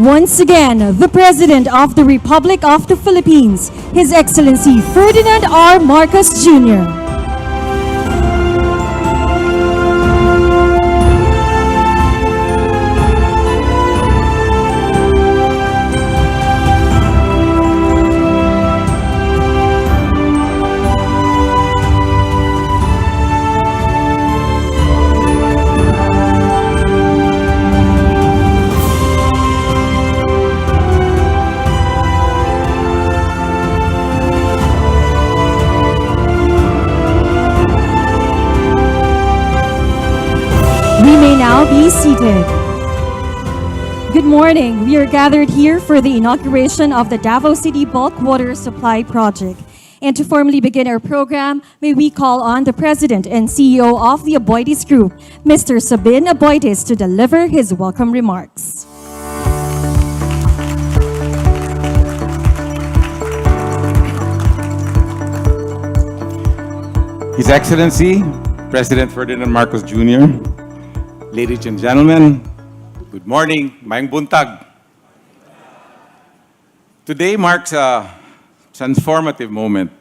Once again, the President of the Republic of the Philippines, His Excellency Ferdinand R. Marcos Jr. We may now be seated. Good morning. We are gathered here for the inauguration of the Davao City Bulk Water Supply Project. And to formally begin our program, may we call on the President and CEO of the Aboitiz Group, Mr. Sabin Aboitiz, to deliver his welcome remarks. His Excellency, President Ferdinand Marcos Jr., ladies and gentlemen, good morning, Mayang buntag. Today marks a transformative moment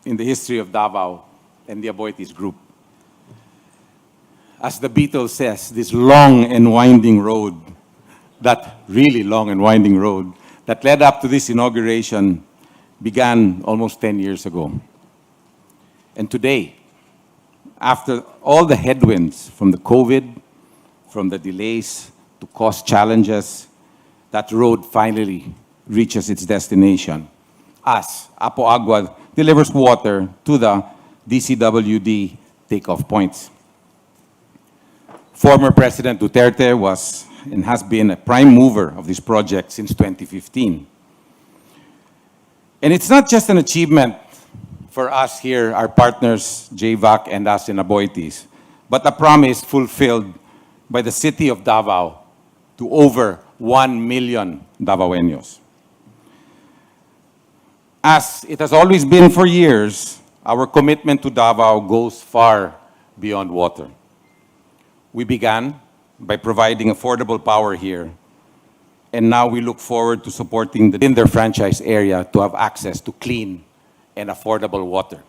in the history of Davao and the Aboitiz Group. As the Beatles says, this long and winding road, that really long and winding road that led up to this inauguration began almost 10 years ago. And today, after all the headwinds from the COVID, from the delays to cost challenges, that road finally reaches its destination as Apo Agua delivers water to the DCWD takeoff points. Former President Duterte was and has been a prime mover of this project since 2015. And it's not just an achievement for us here, our partners, JVAC and us in Aboitiz, but a promise fulfilled by the city of Davao to over 1 million Davaoenos. As it has always been for years, our commitment to Davao goes far beyond water. We began by providing affordable power here, and now we look forward to supporting in their franchise area to have access to clean and affordable water,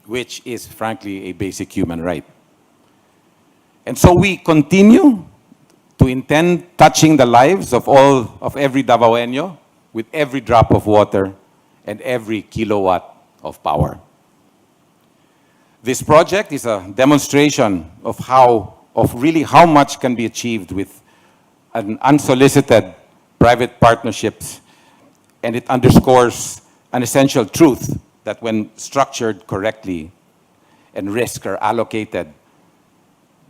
which is frankly a basic human right. And so we continue to intend touching the lives of every Davaoeno with every drop of water and every kilowatt of power. This project is a demonstration of really how much can be achieved with an unsolicited private partnerships, and it underscores an essential truth that when structured correctly and risks are allocated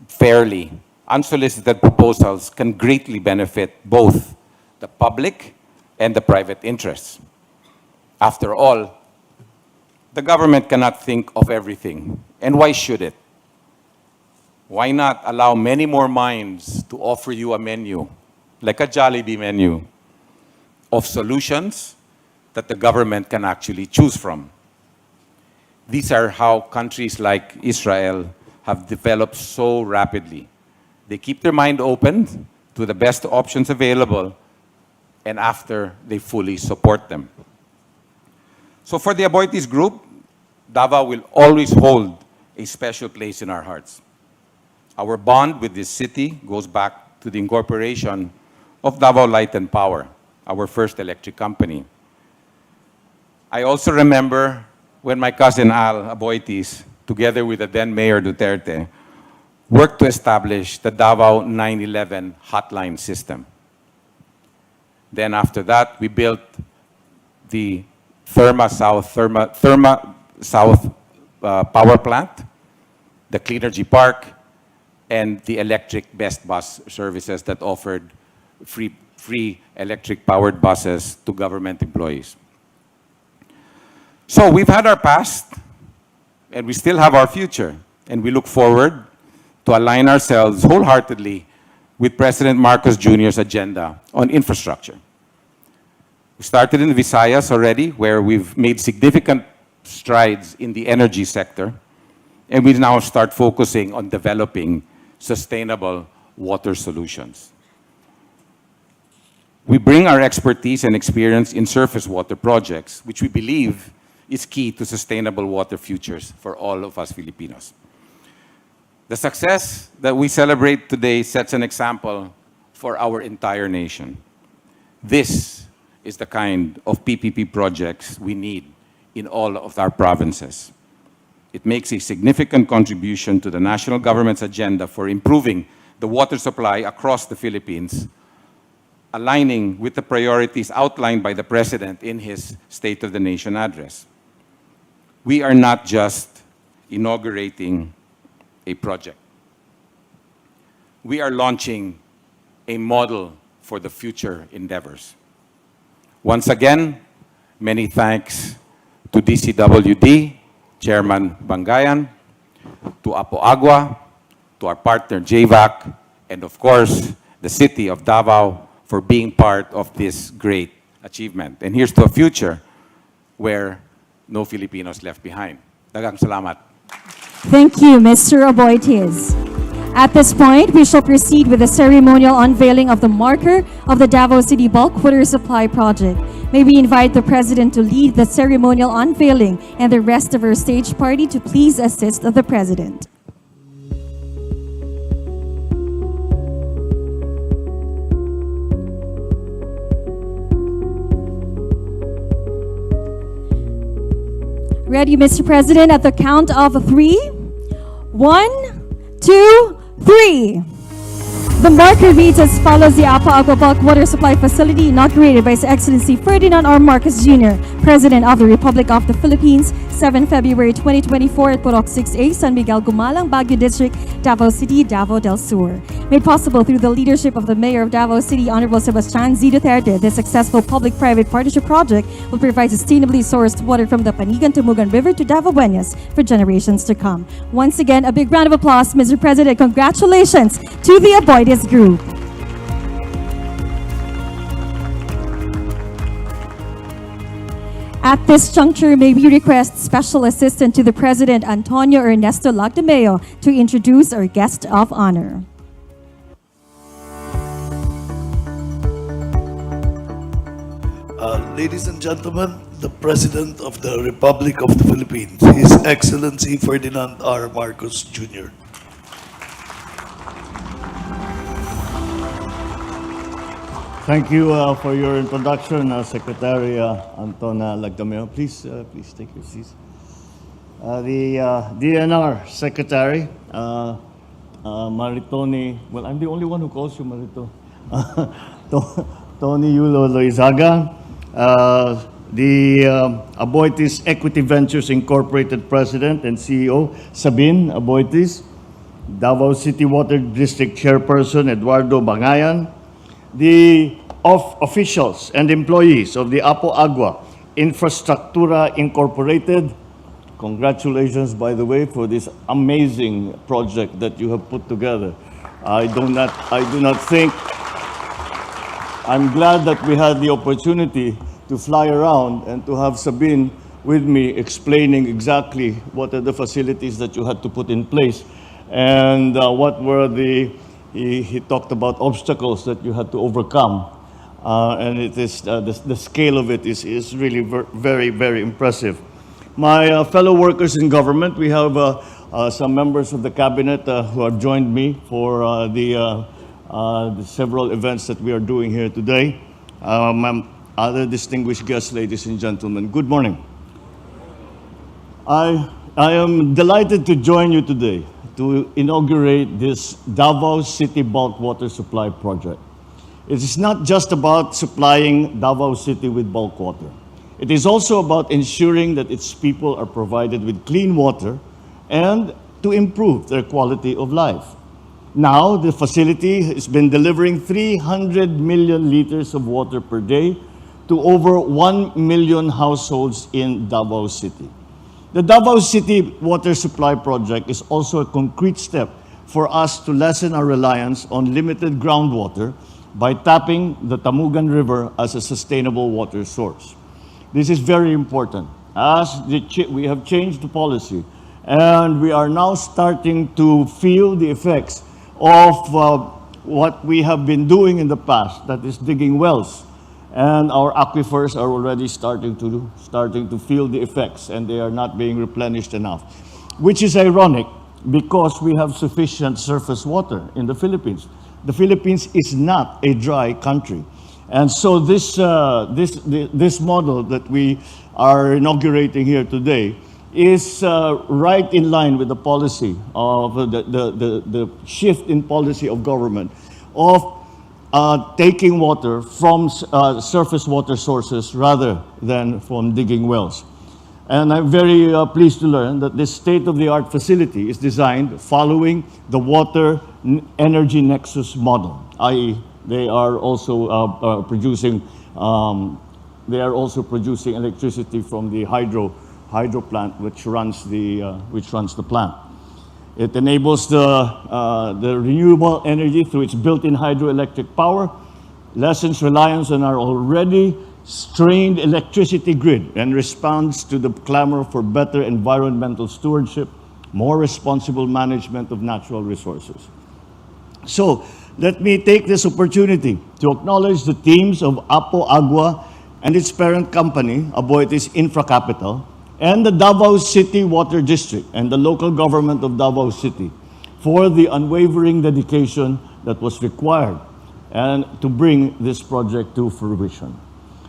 fairly, unsolicited proposals can greatly benefit both the public and the private interests. After all, the government cannot think of everything. And why should it? Why not allow many more minds to offer you a menu, like a Jollibee menu, of solutions that the government can actually choose from? These are how countries like Israel have developed so rapidly. They keep their mind open to the best options available, and after, they fully support them. So for the Aboitiz Group, Davao will always hold a special place in our hearts. Our bond with this city goes back to the incorporation of Davao Light and Power, our first electric company. I also remember when my cousin Al Aboitiz, together with the then Mayor Duterte, worked to establish the Davao 911 hotline system. Then after that, we built the Therma South power plant, the Cleanergy Park, and the electric best bus services that offered free electric powered buses to government employees. So we've had our past, and we still have our future, and we look forward to align ourselves wholeheartedly with President Marcos Jr.'s agenda on infrastructure. We started in the Visayas already, where we've made significant strides in the energy sector, and we now start focusing on developing sustainable water solutions. We bring our expertise and experience in surface water projects, which we believe is key to sustainable water futures for all of us Filipinos. The success that we celebrate today sets an example for our entire nation. This is the kind of PPP projects we need in all of our provinces. It makes a significant contribution to the national government's agenda for improving the water supply across the Philippines, aligning with the priorities outlined by the President in his State of the Nation address. We are not just inaugurating a project. We are launching a model for the future endeavors. Once again, many thanks to DCWD, Chairman Bangayan, to Apo Agua, to our partner JVAC, and of course, the City of Davao for being part of this great achievement. And here's to a future where no Filipinos left behind. Daghang salamat. Thank you, Mr. Aboitiz. At this point, we shall proceed with the ceremonial unveiling of the marker of the Davao City Bulk Water Supply Project. May we invite the President to lead the ceremonial unveiling and the rest of our stage party to please assist the President. Ready, Mr. President, at the count of 3. 1, 2, 3. The marker reads as follows: the Apo Agua Bulk Water Supply Facility inaugurated by His Excellency Ferdinand R. Marcos Jr., President of the Republic of the Philippines, 7 February 2024 at Purok 6A, San Miguel Gumalang, Baguio District, Davao City, Davao del Sur. Made possible through the leadership of the Mayor of Davao City, Honorable Sebastian Z. Duterte, this successful public-private partnership project will provide sustainably sourced water from the Panigan-Tumugan River to Davao Buenas for generations to come. Once again, a big round of applause, Mr. President. Congratulations to the Aboitiz Group. At this juncture, may we request Special Assistant to the President, Antonio Ernesto Lagdameo, to introduce our guest of honor. Ladies and gentlemen, the President of the Republic of the Philippines, His Excellency Ferdinand R. Marcos Jr. Thank you for your introduction, Secretary Antona Lagdameo. Please take your seats. The DNR Secretary, Maritoni, well, I'm the only one who calls you Marito. Tony Yulo Loizaga, the Aboitiz Equity Ventures Incorporated President and CEO, Sabine Aboitiz, Davao City Water District Chairperson, Eduardo Bangayan, the officials and employees of the Apo Agua Infrastructura Incorporated. Congratulations, by the way, for this amazing project that you have put together. I do not think, I'm glad that we had the opportunity to fly around and to have Sabine with me explaining exactly what are the facilities that you had to put in place and what were he talked about obstacles that you had to overcome. And it is, the scale of it is really very, very impressive. My fellow workers in government, we have some members of the cabinet who have joined me for the several events that we are doing here today. Other distinguished guests, ladies and gentlemen, good morning. I am delighted to join you today to inaugurate this Davao City Bulk Water Supply Project. It is not just about supplying Davao City with bulk water. It is also about ensuring that its people are provided with clean water and to improve their quality of life. Now, the facility has been delivering 300 million liters of water per day to over 1 million households in Davao City. The Davao City Water Supply Project is also a concrete step for us to lessen our reliance on limited groundwater by tapping the Tamugan River as a sustainable water source. This is very important as we have changed the policy and we are now starting to feel the effects of what we have been doing in the past, that is digging wells and our aquifers are already starting to feel the effects, and they are not being replenished enough, which is ironic because we have sufficient surface water in the Philippines. The Philippines is not a dry country, and so this model that we are inaugurating here today is right in line with the policy of the shift in policy of government of taking water from surface water sources rather than from digging wells. And I'm very pleased to learn that this state-of-the-art facility is designed following the water energy nexus model, i.e. they are also producing electricity from the hydro plant which runs the plant. It enables the renewable energy through its built-in hydroelectric power, lessens reliance on our already strained electricity grid, and responds to the clamor for better environmental stewardship, more responsible management of natural resources. So, let me take this opportunity to acknowledge the teams of Apo Agua and its parent company, Aboitiz Infracapital, and the Davao City Water District and the local government of Davao City for the unwavering dedication that was required and to bring this project to fruition.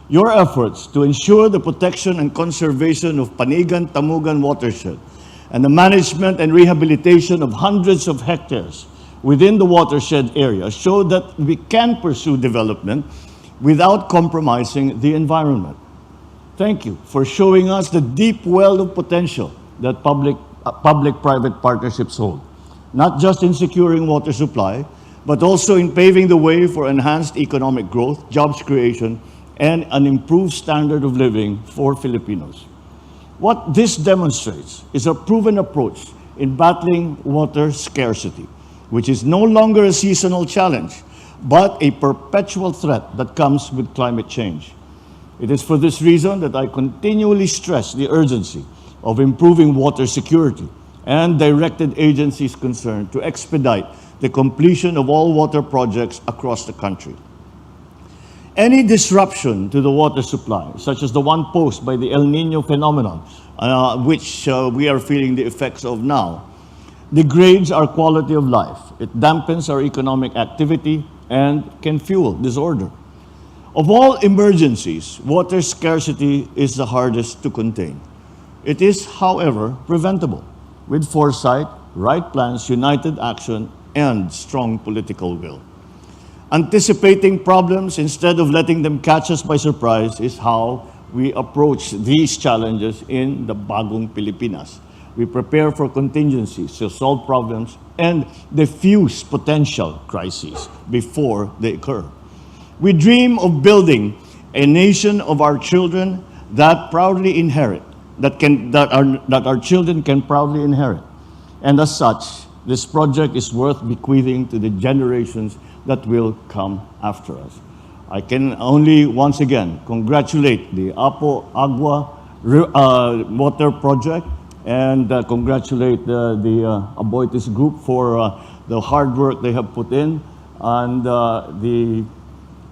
Your efforts to ensure the protection and conservation of Panigan-Tamugan watershed and the management and rehabilitation of hundreds of hectares within the watershed area show that we can pursue development without compromising the environment. Thank you for showing us the deep well of potential that public-private partnerships hold, not just in securing water supply, but also in paving the way for enhanced economic growth, jobs creation, and an improved standard of living for Filipinos. What this demonstrates is a proven approach in battling water scarcity, which is no longer a seasonal challenge, but a perpetual threat that comes with climate change. It is for this reason that I continually stress the urgency of improving water security and directed agencies concerned to expedite the completion of all water projects across the country. Any disruption to the water supply, such as the one posed by the El Nino phenomenon, which we are feeling the effects of now, degrades our quality of life. It dampens our economic activity and can fuel disorder. Of all emergencies, water scarcity is the hardest to contain. It is, however, preventable with foresight, right plans, united action, and strong political will. Anticipating problems instead of letting them catch us by surprise is how we approach these challenges in the Bagong Pilipinas. We prepare for contingencies to solve problems and diffuse potential crises before they occur. We dream of building a nation of our children that proudly inherit, that our children can proudly inherit. And as such, this project is worth bequeathing to the generations that will come after us. I can only once again congratulate the Apo Agua water project and congratulate the Aboitiz group for the hard work they have put in and the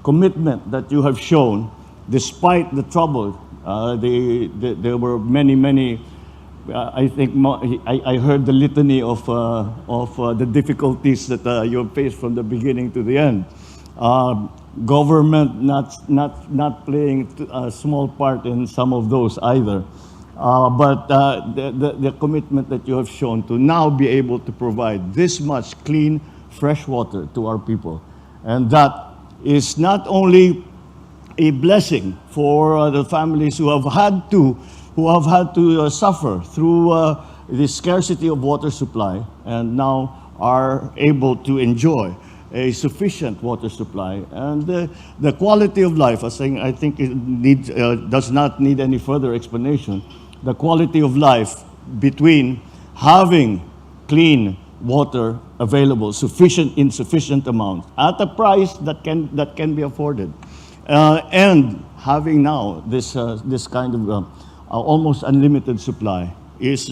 commitment that you have shown despite the trouble. There were many I think I heard the litany of the difficulties that you have faced from the beginning to the end. Government not playing a small part in some of those either. But the commitment that you have shown to now be able to provide this much clean, fresh water to our people. And that is not only a blessing for the families who have had to suffer through the scarcity of water supply and now are able to enjoy a sufficient water supply. And the quality of life, I think it does not need any further explanation. The quality of life between having clean water available, in sufficient amounts, at a price that can be afforded, and having now this kind of almost unlimited supply is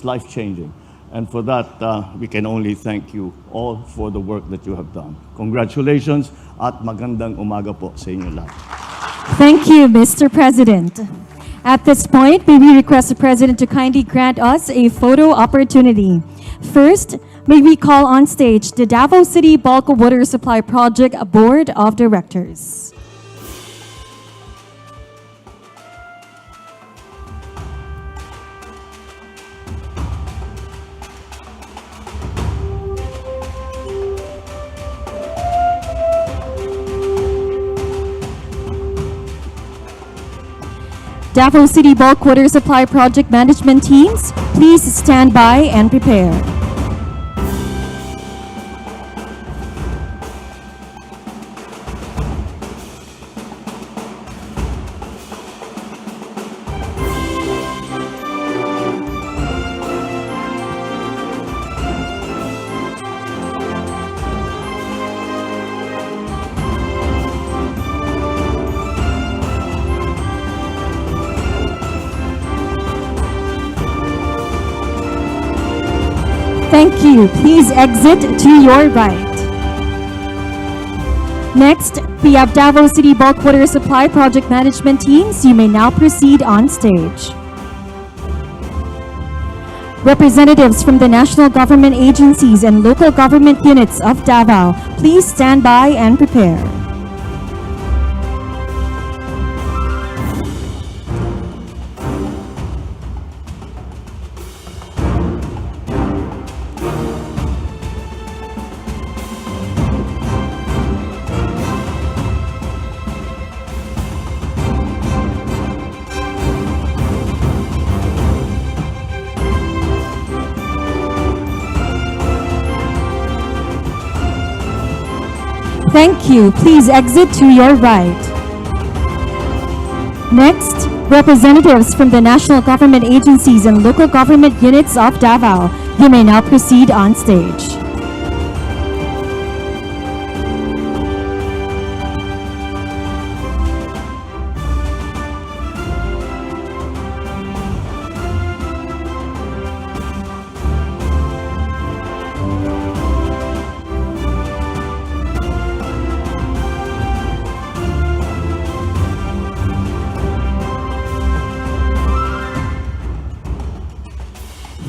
life-changing. And for that, we can only thank you all for the work that you have done. Congratulations at magandang umaga po sa inyo lahat. Thank you, Mr. President. At this point, may we request the President to kindly grant us a photo opportunity. First, may we call on stage the Davao City Bulk Water Supply Project Board of Directors. Davao City Bulk Water Supply Project Management teams, please stand by and prepare. Thank you. Please exit to your right. Next, we have Davao City Bulk Water Supply Project Management teams. You may now proceed on stage. Representatives from the national government agencies and local government units of Davao, please stand by and prepare. Thank you. Please exit to your right. Next, representatives from the national government agencies and local government units of Davao, you may now proceed on stage.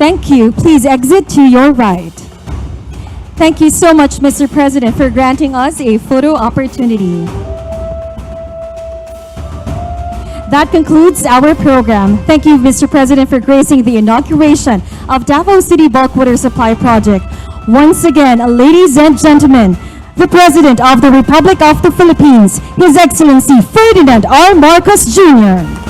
Thank you. Please exit to your right. Thank you so much, Mr. President, for granting us a photo opportunity. That concludes our program. Thank you, Mr. President, for gracing the inauguration of Davao City Bulk Water Supply Project. Once again, ladies and gentlemen, the President of the Republic of the Philippines, His Excellency Ferdinand R. Marcos Jr.